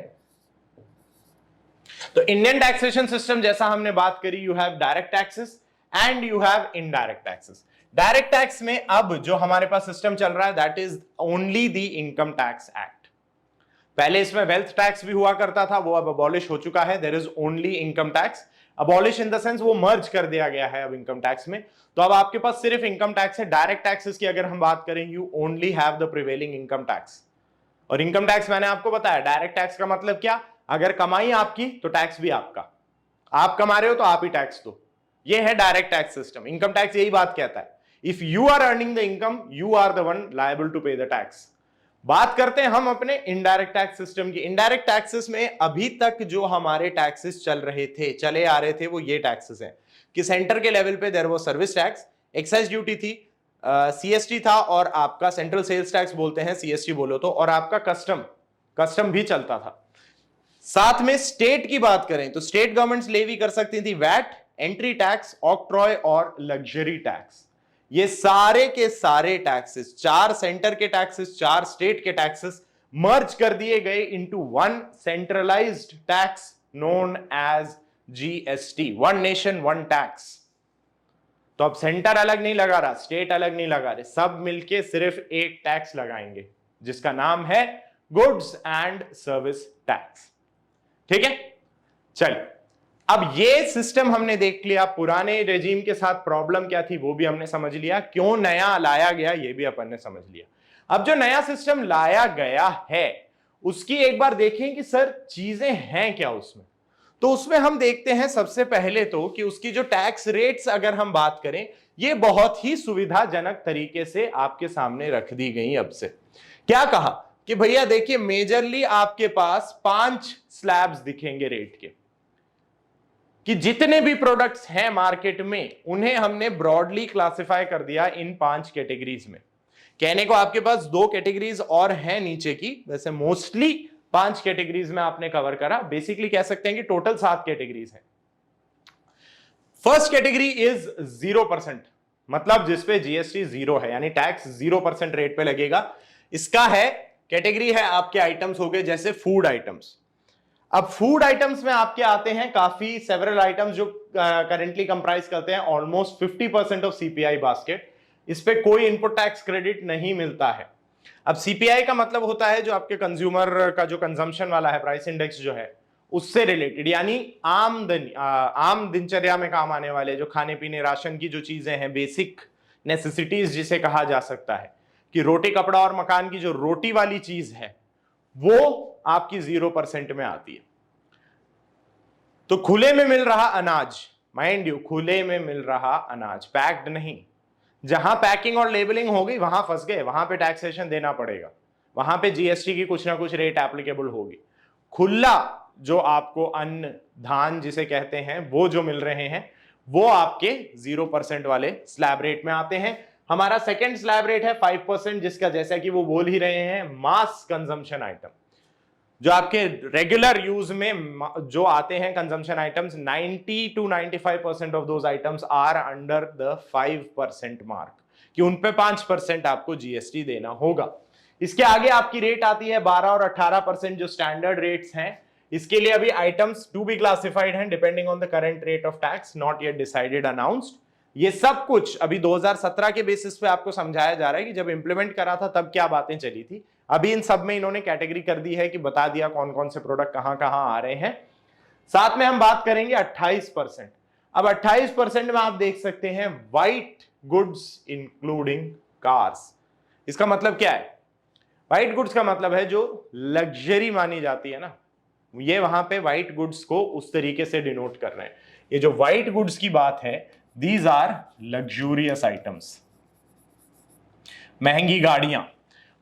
तो इंडियन टैक्सेशन सिस्टम जैसा हमने बात करी, you have direct taxes and you have indirect taxes. Direct tax में अब जो हमारे पास सिस्टम चल रहा है that is only the income tax act. पहले इसमें वेल्थ टैक्स भी हुआ करता था, वो अब अबॉलिश हो चुका है। There is only income tax. Abolish in the sense वो मर्ज कर दिया गया है अब इनकम टैक्स में। तो अब आपके पास सिर्फ इनकम टैक्स है। डायरेक्ट टैक्सेस की अगर हम बात करें, you only have the prevailing income tax. और इनकम टैक्स मैंने आपको बताया, डायरेक्ट टैक्स का मतलब क्या? अगर कमाई आपकी तो टैक्स भी आपका। आप कमा रहे हो तो आप ही टैक्स दो। ये है direct tax system. Income tax यही बात कहता है, if you are earning the income you are the one liable to pay the tax. बात करते हैं हम अपने इनडायरेक्ट टैक्स सिस्टम की। इनडायरेक्ट टैक्सेस में अभी तक जो हमारे टैक्सेस चल रहे थे, चले आ रहे थे, वो ये टैक्सेस हैं कि सेंटर के लेवल पे there was service tax, excise duty थी, सीएसटी था, और आपका सेंट्रल सेल्स टैक्स बोलते हैं, सीएसटी बोलो तो, और आपका कस्टम भी चलता था। साथ में स्टेट की बात करें तो स्टेट गवर्नमेंट्स लेवी कर सकती थी वैट, एंट्री टैक्स, ऑक्ट्रॉय और लग्जरी टैक्स। ये सारे के सारे टैक्सेस, 4 सेंटर के टैक्सेस, 4 स्टेट के टैक्सेस मर्ज कर दिए गए into one centralised tax known as GST, one nation one tax. तो अब सेंटर अलग नहीं लगा रहा, स्टेट अलग नहीं लगा रहे, सब मिलके सिर्फ एक टैक्स लगाएंगे जिसका नाम है गुड्स एंड सर्विस टैक्स। ठीक है, चलिए अब ये सिस्टम हमने देख लिया। पुराने रेजिम के साथ प्रॉब्लम क्या थी वो भी हमने समझ लिया, क्यों नया लाया गया ये भी अपन ने समझ लिया। अब जो नया सिस्टम लाया गया है उसकी एक बार देखें कि सर चीजें हैं क्या उसमें। तो उसमें हम देखते हैं सबसे पहले तो कि उसकी जो टैक्स रेट्स अगर हम बात करें, ये बहुत ही सुविधाजनक तरीके से आपके सामने रख दी गई। अब से क्या कहा कि भैया देखिए मेजरली आपके पास 5 स्लैब्स दिखेंगे रेट के, कि जितने भी प्रोडक्ट्स हैं मार्केट में उन्हें हमने ब्रॉडली क्लासिफाई कर दिया इन 5 कैटेगरीज में। कहने को आपके पास 2 कैटेगरीज और हैं नीचे की, वैसे मोस्टली 5 कैटेगरीज में आपने कवर करा। बेसिकली कह सकते हैं कि टोटल 7 कैटेगरीज हैं। फर्स्ट कैटेगरी इज 0%, मतलब जिसपे जीएसटी 0 है, यानी टैक्स 0% रेट पे लगेगा। इसका है कैटेगरी है आपके आइटम्स हो गए जैसे फूड आइटम्स। अब फूड आइटम्स में आपके आते हैं काफी सेवरल आइटम्स जो करेंटली कंप्राइज करते हैं ऑलमोस्ट 50% ऑफ सीपीआई बास्केट। इस पे कोई इनपुट टैक्स क्रेडिट नहीं मिलता है। अब सीपीआई का मतलब होता है जो आपके कंज्यूमर का जो कंजम्पशन वाला है, प्राइस इंडेक्स जो है उससे रिलेटेड, यानी आम दिनचर्या में काम आने वाले जो खाने पीने राशन की जो चीजें हैं, बेसिक नेसेसिटीज जिसे कहा जा सकता है, कि रोटी कपड़ा और मकान की जो रोटी वाली चीज है वो आपकी 0% में आती है। तो खुले में मिल रहा अनाज, माइंड यू, खुले में मिल रहा अनाज, पैक्ड नहीं। जहां पैकिंग और लेबलिंग होगी वहां फंस गए, वहां पे टैक्सेशन देना पड़ेगा, वहां पे जीएसटी की कुछ ना कुछ रेट एप्लीकेबल होगी। खुला जो आपको अन्न धान जिसे कहते हैं वो जो मिल रहे हैं वो आपके 0% वाले स्लैब रेट में आते हैं। हमारा सेकंड स्लैब रेट है 5%, जिसका जैसा कि वो बोल ही रहे हैं मास कंजम्पशन आइटम, जो आपके रेगुलर यूज में जो आते हैं consumption items, 90 to 95% of those items are under the 5% mark, कि उन पे 5% आपको जीएसटी देना होगा। इसके आगे आपकी रेट आती है 12 और 18%, जो स्टैंडर्ड रेट्स हैं। इसके लिए अभी आइटम्स टू बी क्लासिफाइड हैं depending on the current rate of tax, not yet decided announced. ये सब कुछ अभी 2017 के बेसिस पे आपको समझाया जा रहा है कि जब इंप्लीमेंट करा था तब क्या बातें चली थी। अभी इन सब में इन्होंने कैटेगरी कर दी है कि बता दिया कौन कौन से प्रोडक्ट कहां कहां आ रहे हैं। साथ में हम बात करेंगे 28%। अब 28% में आप देख सकते हैं व्हाइट गुड्स इंक्लूडिंग कार्स। इसका मतलब क्या है? व्हाइट गुड्स का मतलब है जो लग्जरी मानी जाती है ना, ये वहां पे व्हाइट गुड्स को उस तरीके से डिनोट कर रहे हैं। ये जो व्हाइट गुड्स की बात है, दीज आर लग्जूरियस आइटम्स, महंगी गाड़ियां।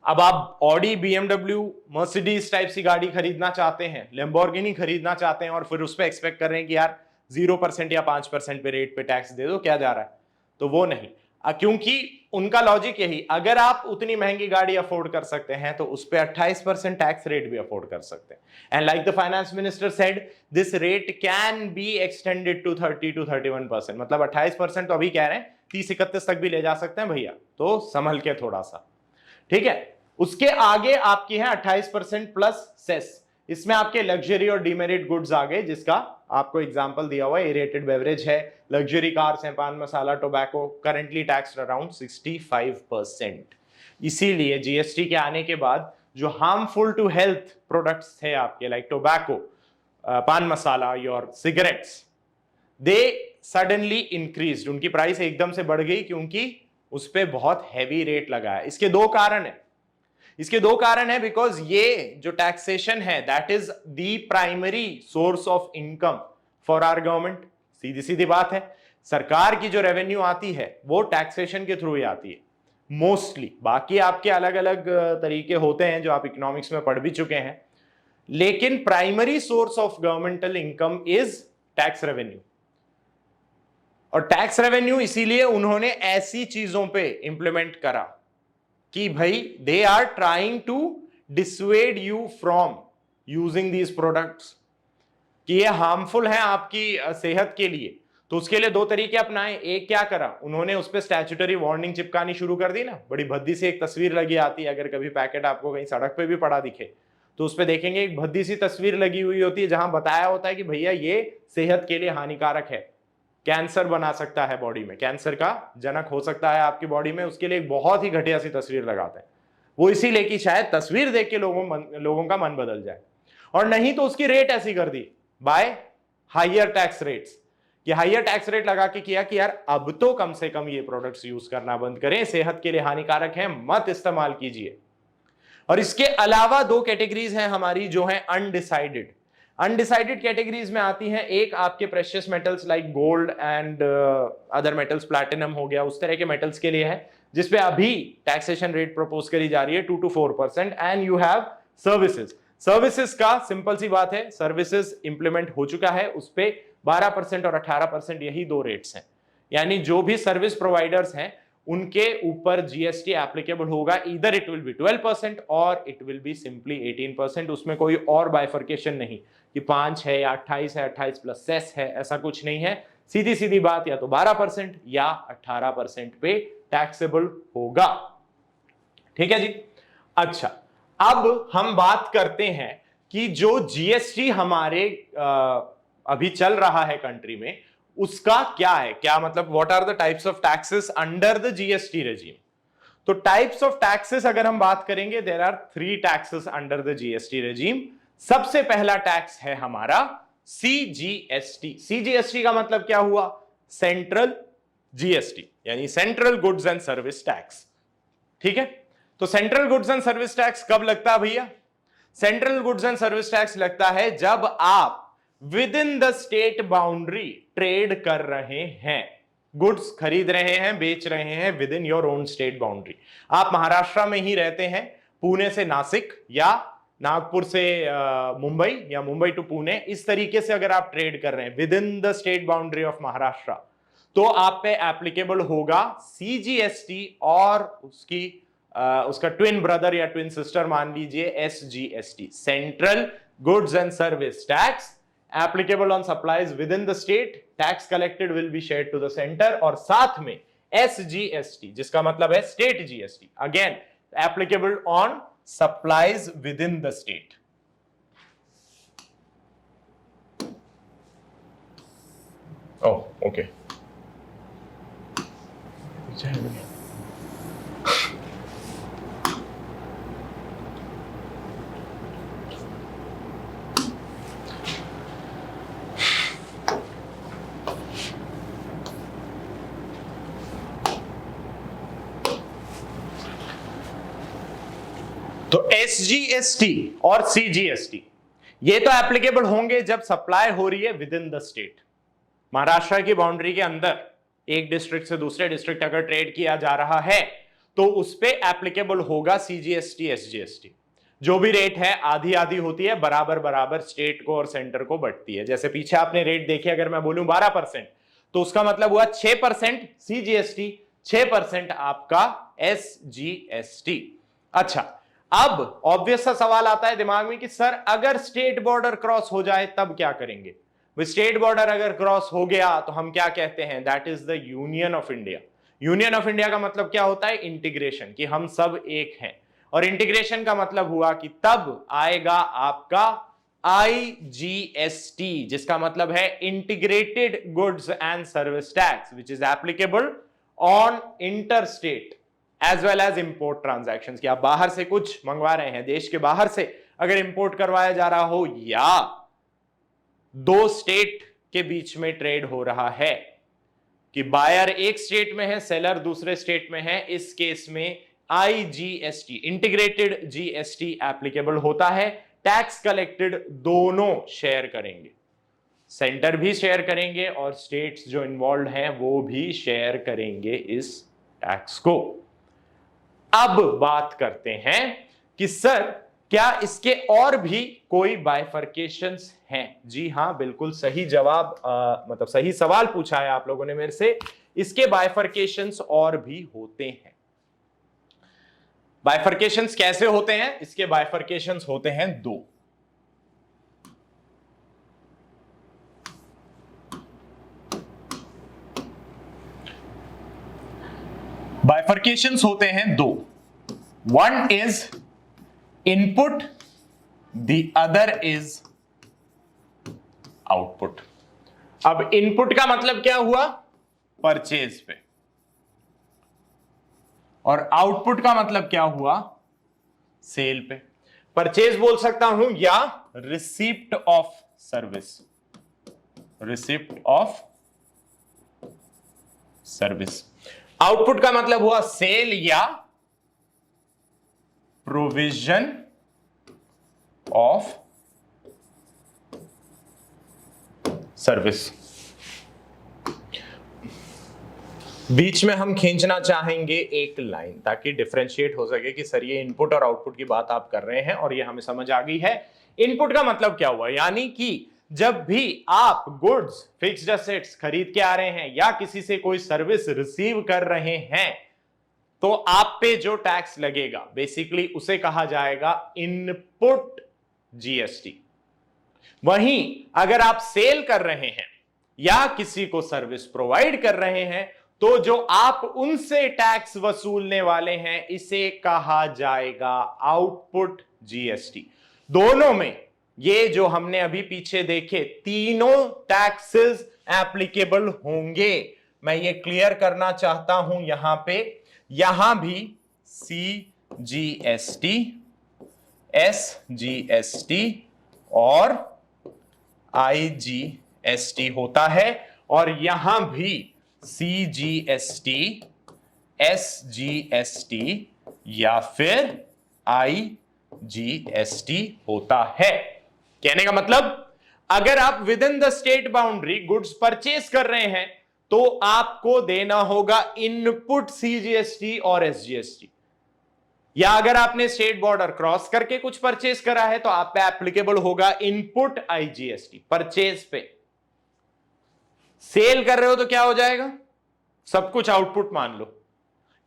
अब आप ऑडी, बीएमडब्ल्यू, मर्सिडीज टाइप सी गाड़ी खरीदना चाहते हैं, लैम्बोर्गिनी खरीदना चाहते हैं और फिर उस पर एक्सपेक्ट कर रहे हैं कि यार 0% या 5% पे रेट पे टैक्स दे दो, क्या जा रहा है? तो वो नहीं, क्योंकि उनका लॉजिक यही, अगर आप उतनी महंगी गाड़ी अफोर्ड कर सकते हैं तो उस पर 28% टैक्स रेट भी अफोर्ड कर सकते हैं। And like the finance minister said, this rate can be extended to 30 to 31%। मतलब 28% तो अभी कह रहे हैं, 30-31 तक भी ले जा सकते हैं भैया, तो संभल के थोड़ा सा, ठीक है। उसके आगे आपकी है 28% प्लस सेस। इसमें आपके लग्जरी और डिमेरिट गुड्स आ गए, जिसका आपको एग्जांपल दिया हुआ है, एरेटेड बेवरेज है, लग्जरी कार्स हैं, पान मसाला, टोबैको, करंटली टैक्स्ड अराउंड 65%। इसीलिए जीएसटी के आने के बाद जो हार्मफुल टू हेल्थ प्रोडक्ट्स थे आपके, like tobacco, paan masala, your cigarettes, they suddenly increased, उनकी प्राइस एकदम से बढ़ गई क्योंकि उस पर बहुत हैवी रेट लगा है। इसके दो कारण है, बिकॉज ये जो टैक्सेशन है that is the primary source of income for our government. सीधी सीधी बात है, सरकार की जो रेवेन्यू आती है वो टैक्सेशन के थ्रू ही आती है मोस्टली। बाकी आपके अलग अलग तरीके होते हैं जो आप इकोनॉमिक्स में पढ़ भी चुके हैं, लेकिन primary source of governmental income is tax revenue. और टैक्स रेवेन्यू इसीलिए उन्होंने ऐसी चीजों पे इंप्लीमेंट करा कि भाई they are trying to dissuade you from using these products, कि ये हार्मफुल है आपकी सेहत के लिए। तो उसके लिए दो तरीके अपनाए। एक क्या करा उन्होंने, उस पर स्टैट्यूटरी वार्निंग चिपकानी शुरू कर दी ना, बड़ी भद्दी सी एक तस्वीर लगी आती है, अगर कभी पैकेट आपको कहीं सड़क पे भी पड़ा दिखे तो उस पर देखेंगे एक भद्दी सी तस्वीर लगी हुई होती है जहां बताया होता है कि भैया ये सेहत के लिए हानिकारक है, कैंसर बना सकता है बॉडी में, कैंसर का जनक हो सकता है आपकी बॉडी में। उसके लिए एक बहुत ही घटिया सी तस्वीर लगाते हैं वो, इसीलिए कि शायद तस्वीर देख के लोगों का मन बदल जाए। और नहीं तो उसकी रेट ऐसी कर दी बाय हायर टैक्स रेट्स, कि हायर टैक्स रेट लगा के किया कि यार अब तो कम से कम ये प्रोडक्ट्स यूज करना बंद करें, सेहत के लिए हानिकारक है, मत इस्तेमाल कीजिए। और इसके अलावा दो कैटेगरीज हैं हमारी जो हैं अनडिसाइडेड। अनडिसाइडेड कैटेगरीज में आती हैं, एक आपके precious metals like gold and other metals, platinum हो गया, उस तरह के मेटल्स के लिए है जिसपे अभी टैक्सेशन रेट प्रपोज करी जा रही है 2 to 4%। And you have services का सिंपल सी बात है, सर्विसेज इंप्लीमेंट हो चुका है, उस पे 12% और 18%, यही दो रेट्स हैं। यानी जो भी सर्विस प्रोवाइडर्स हैं उनके ऊपर जीएसटी एप्लीकेबल होगा, इधर इट विल बी 12% और इट विल बी सिंपली 18%। उसमें कोई और बाइफर्केशन नहीं कि 5 है या 28 है, 28 प्लस सेस है, ऐसा कुछ नहीं है। सीधी सीधी बात, या तो 12% या 18% पे टैक्सेबल होगा। ठीक है जी। अच्छा, अब हम बात करते हैं कि जो जीएसटी हमारे अभी चल रहा है कंट्री में, उसका क्या है, क्या मतलब what are the types of taxes under the GST regime. तो टाइप्स ऑफ टैक्सेस अगर हम बात करेंगे, there are 3 taxes under the GST regime. सबसे पहला टैक्स है हमारा सीजीएसटी। सीजीएसटी का मतलब क्या हुआ? सेंट्रल जीएसटी, यानी central goods and service tax. ठीक है, तो central goods and service tax कब लगता है भैया? Central goods and service tax लगता है जब आप with in the state boundary trade कर रहे हैं, गुड्स खरीद रहे हैं, बेच रहे हैं with in your own state boundary. आप महाराष्ट्र में ही रहते हैं, पुणे से नासिक या नागपुर से मुंबई या मुंबई टू पुणे, इस तरीके से अगर आप ट्रेड कर रहे हैं within the state boundary of Maharashtra, तो आप पे एप्लीकेबल होगा सीजीएसटी और उसका ट्विन ब्रदर या ट्विन सिस्टर मान लीजिए SGST, central goods and service tax, applicable on supplies within the state, tax collected will be shared to the centre, और साथ में एसजीएसटी जिसका मतलब है state GST, again applicable on supplies within the state. Oh okay, तो SGST और CGST ये तो एप्लीकेबल होंगे जब सप्लाई हो रही है with in the state. Maharashtra की बाउंड्री के अंदर एक डिस्ट्रिक्ट से दूसरे डिस्ट्रिक्ट अगर ट्रेड किया जा रहा है तो उस पे एप्लीकेबल होगा सीजीएसटी एसजीएसटी। जो भी रेट है आधी आधी होती है, बराबर बराबर स्टेट को और सेंटर को बढ़ती है। जैसे पीछे आपने रेट देखी, अगर मैं बोलूं 12% तो उसका मतलब हुआ 6% सीजीएसटी, 6% आपका एसजीएसटी। अच्छा, अब ऑब्वियस सा सवाल आता है दिमाग में कि सर अगर स्टेट बॉर्डर क्रॉस हो जाए तब क्या करेंगे? स्टेट बॉर्डर अगर क्रॉस हो गया तो हम क्या कहते हैं? That is the union of India. Union of India का मतलब क्या होता है? इंटीग्रेशन, कि हम सब एक हैं। और इंटीग्रेशन का मतलब हुआ कि तब आएगा आपका आईजीएसटी, जिसका मतलब है integrated goods and service tax, which is applicable on interstate as well as import transactions. कि आप बाहर से कुछ मंगवा रहे हैं, देश के बाहर से अगर इंपोर्ट करवाया जा रहा हो या दो स्टेट के बीच में ट्रेड हो रहा है, कि बायर एक स्टेट में है, सेलर दूसरे स्टेट में है, इस केस में आईजीएसटी, इंटीग्रेटेड जीएसटी एप्लीकेबल होता है। टैक्स कलेक्टेड दोनों शेयर करेंगे, सेंटर भी शेयर करेंगे और स्टेट्स जो इन्वॉल्व हैं वो भी शेयर करेंगे इस टैक्स को। अब बात करते हैं कि सर क्या इसके और भी कोई बाइफर्केशंस हैं? जी हां, बिल्कुल सही जवाब, मतलब सही सवाल पूछा है आप लोगों ने मेरे से। इसके बाइफर्केशंस और भी होते हैं। बाइफर्केशंस कैसे होते हैं? इसके बाइफर्केशंस होते हैं दो। बाइफर्केशंस होते हैं दो। One is input, the other is output. अब इनपुट का मतलब क्या हुआ? परचेज पे। और आउटपुट का मतलब क्या हुआ? सेल पे। परचेज बोल सकता हूं या receipt of service, receipt of service. Output का मतलब हुआ सेल या प्रोविजन ऑफ सर्विस। बीच में हम खींचना चाहेंगे एक लाइन ताकि डिफरेंशिएट हो सके कि सर ये इनपुट और आउटपुट की बात आप कर रहे हैं और ये हमें समझ आ गई है। इनपुट का मतलब क्या हुआ? यानी कि जब भी आप गुड्स, फिक्स्ड एसेट्स खरीद के आ रहे हैं या किसी से कोई सर्विस रिसीव कर रहे हैं तो आप पे जो टैक्स लगेगा बेसिकली उसे कहा जाएगा इनपुट जीएसटी। वहीं अगर आप सेल कर रहे हैं या किसी को सर्विस प्रोवाइड कर रहे हैं तो जो आप उनसे टैक्स वसूलने वाले हैं इसे कहा जाएगा आउटपुट जीएसटी। दोनों में ये जो हमने अभी पीछे देखे तीनों टैक्सेस एप्लीकेबल होंगे। मैं ये क्लियर करना चाहता हूं यहां पे, यहां भी सीजीएसटी, एसजीएसटी और आईजीएसटी होता है और यहां भी सीजीएसटी, एसजीएसटी या फिर आईजीएसटी होता है। कहने का मतलब अगर आप with in the state boundary goods purchase कर रहे हैं तो आपको देना होगा इनपुट सीजीएसटी और एसजीएसटी, या अगर आपने स्टेट बॉर्डर क्रॉस करके कुछ परचेज करा है तो आप पे एप्लीकेबल होगा इनपुट आईजीएसटी। परचेज पे, सेल कर रहे हो तो क्या हो जाएगा? सब कुछ आउटपुट मान लो।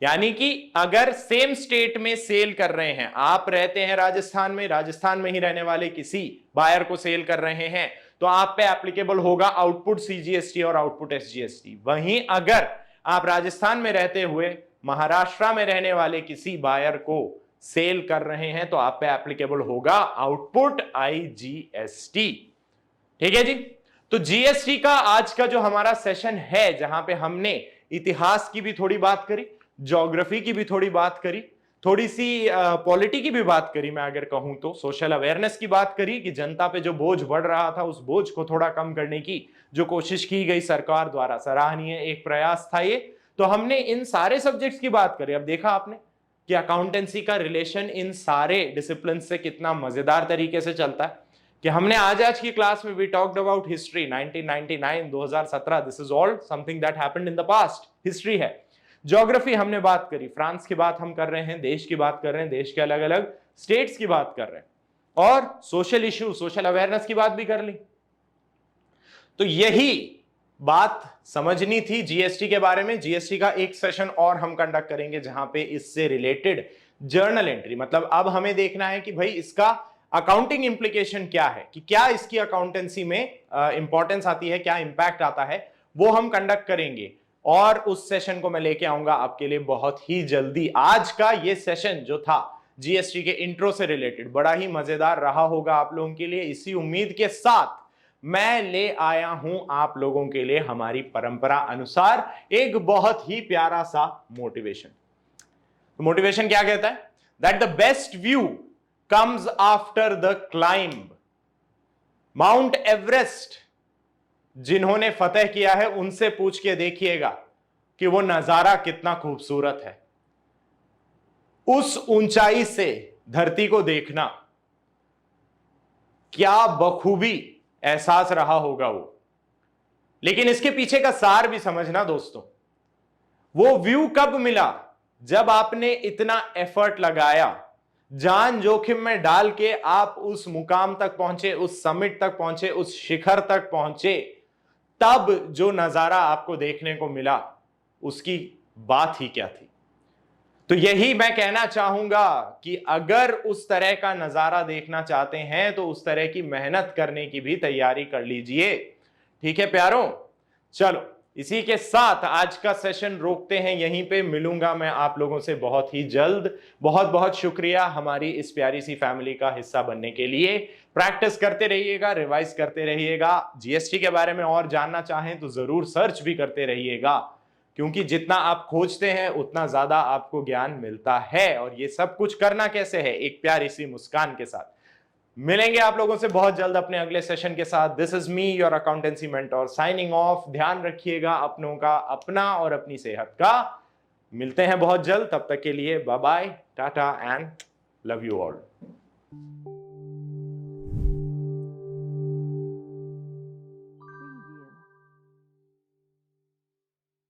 यानी कि अगर सेम स्टेट में सेल कर रहे हैं, आप रहते हैं राजस्थान में, राजस्थान में ही रहने वाले किसी बायर को सेल कर रहे हैं, तो आप पे एप्लीकेबल होगा आउटपुट सीजीएसटी और आउटपुट एसजीएसटी। वहीं अगर आप राजस्थान में रहते हुए महाराष्ट्र में रहने वाले किसी बायर को सेल कर रहे हैं, तो आप पे एप्लीकेबल होगा आउटपुट आईजीएसटी। ठीक है जी। तो जीएसटी का आज का जो हमारा सेशन है, जहां पे हमने इतिहास की भी थोड़ी बात करी, ज्योग्राफी की भी थोड़ी बात करी, थोड़ी सी पॉलिटी की भी बात करी, मैं अगर कहूं तो सोशल अवेयरनेस की बात करी कि जनता पे जो बोझ बढ़ रहा था उस बोझ को थोड़ा कम करने की जो कोशिश की गई सरकार द्वारा, सराहनीय एक प्रयास था ये। तो हमने इन सारे सब्जेक्ट्स की बात करी। अब देखा आपने कि अकाउंटेंसी का रिलेशन इन सारे डिसिप्लिन से कितना मजेदार तरीके से चलता है। कि हमने आज की क्लास में we talked about history 1999 2017, this is all something that happened in the past, history है। ज्योग्राफी हमने बात करी, फ्रांस की बात हम कर रहे हैं, देश की बात कर रहे हैं, देश के अलग अलग स्टेट्स की बात कर रहे हैं, और सोशल इश्यू, सोशल अवेयरनेस की बात भी कर ली। तो यही बात समझनी थी जीएसटी के बारे में। जीएसटी का एक सेशन और हम कंडक्ट करेंगे जहां पे इससे रिलेटेड जर्नल एंट्री, मतलब अब हमें देखना है कि भाई इसका अकाउंटिंग इंप्लीकेशन क्या है, कि क्या इसकी अकाउंटेंसी में इंपॉर्टेंस आती है, क्या इंपैक्ट आता है, वो हम कंडक्ट करेंगे। और उस सेशन को मैं लेके आऊंगा आपके लिए बहुत ही जल्दी। आज का ये सेशन जो था जीएसटी के इंट्रो से रिलेटेड बड़ा ही मजेदार रहा होगा आप लोगों के लिए। इसी उम्मीद के साथ मैं ले आया हूं आप लोगों के लिए हमारी परंपरा अनुसार एक बहुत ही प्यारा सा मोटिवेशन। तो मोटिवेशन क्या कहता है? That the best view comes after the climb. Mount Everest जिन्होंने फतेह किया है उनसे पूछ के देखिएगा कि वो नजारा कितना खूबसूरत है। उस ऊंचाई से धरती को देखना क्या बखूबी एहसास रहा होगा वो। लेकिन इसके पीछे का सार भी समझना दोस्तों। वो व्यू कब मिला? जब आपने इतना एफर्ट लगाया, जान जोखिम में डाल के आप उस मुकाम तक पहुंचे, उस समिट तक पहुंचे, उस शिखर तक पहुंचे, तब जो नजारा आपको देखने को मिला उसकी बात ही क्या थी। तो यही मैं कहना चाहूंगा कि अगर उस तरह का नजारा देखना चाहते हैं तो उस तरह की मेहनत करने की भी तैयारी कर लीजिए। ठीक है प्यारों, चलो इसी के साथ आज का सेशन रोकते हैं यहीं पे। मिलूंगा मैं आप लोगों से बहुत ही जल्द। बहुत बहुत शुक्रिया हमारी इस प्यारी सी फैमिली का हिस्सा बनने के लिए। प्रैक्टिस करते रहिएगा, रिवाइज करते रहिएगा। जीएसटी के बारे में और जानना चाहें तो जरूर सर्च भी करते रहिएगा, क्योंकि जितना आप खोजते हैं उतना ज्यादा आपको ज्ञान मिलता है। और ये सब कुछ करना कैसे है? एक प्यारी सी मुस्कान के साथ। मिलेंगे आप लोगों से बहुत जल्द अपने अगले सेशन के साथ। This is me your accountancy mentor signing off. ध्यान रखिएगा अपनों का, अपना और अपनी सेहत का। मिलते हैं बहुत जल्द, तब तक के लिए bye bye, ta-ta and love you all.